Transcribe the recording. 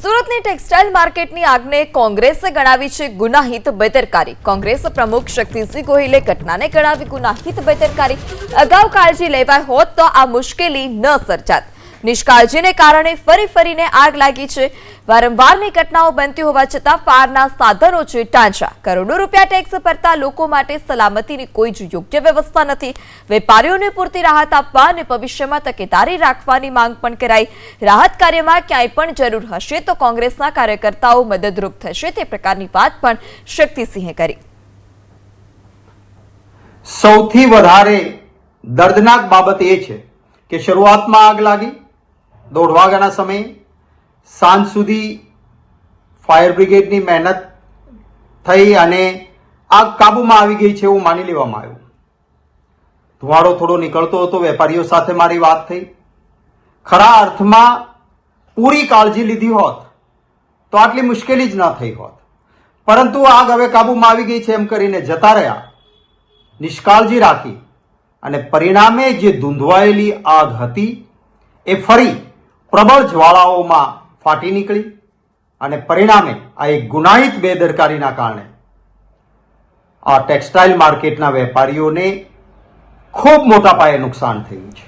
સુરતની ટેક્સટાઇલ માર્કેટની આગને કોંગ્રેસે ગણાવી છે ગુનાહિત બેદરકારી। કોંગ્રેસ પ્રમુખ શક્તિસિંહ ગોહિલે ઘટનાને ગણાવી ગુનાહિત બેદરકારી। અગાઉ કાળજી લેવાઈ હોત તો આ મુશ્કેલી ન સર્જાત। નિષ્કાળજીને કારણે ફરીને આગ લાગી છે। વારંવારની ઘટનાઓ બનતી હોવા છતાં ફાયરના સાધનો છે ટાંચા। કરોડો રૂપિયા ટેક્સ ભરતા લોકો માટે સલામતીની કોઈ જ યોગ્ય વ્યવસ્થા નથી। વેપારીઓને પૂરતી રાહત આપવા અને ભવિષ્યમાં તકેદારી રાખવાની માંગ પણ કરાઈ। રાહત કાર્યમાં ક્યાંય પણ જરૂર હશે તો કોંગ્રેસના કાર્યકર્તાઓ મદદરૂપ થશે તે પ્રકારની વાત પણ શક્તિસિંહે કરી। સૌથી વધારે દર્દનાક બાબત એ છે કે શરૂઆતમાં આગ લાગી 1:30 વાગ્યાના સમયે, સાંજ સુધી ફાયર બ્રિગેડની મહેનત થઈ અને આગ કાબૂમાં આવી ગઈ છે એવું માની લેવામાં આવ્યું। ધુવાડો થોડો નીકળતો હતો। વેપારીઓ સાથે મારી વાત થઈ। ખરા અર્થમાં પૂરી કાળજી લીધી હોત તો આટલી મુશ્કેલી જ ન થઈ હોત, પરંતુ આગ હવે કાબૂમાં આવી ગઈ છે એમ કરીને જતા રહ્યા, નિષ્કાળજી રાખી અને પરિણામે જે ધૂંધવાયેલી આગ હતી એ ફરી પ્રબળ જ્વાળાઓમાં ફાટી નીકળી અને પરિણામે આ એક ગુનાહિત બેદરકારીના કારણે આ ટેક્સટાઇલ માર્કેટના વેપારીઓને ખૂબ મોટા પાયે નુકસાન થયું છે।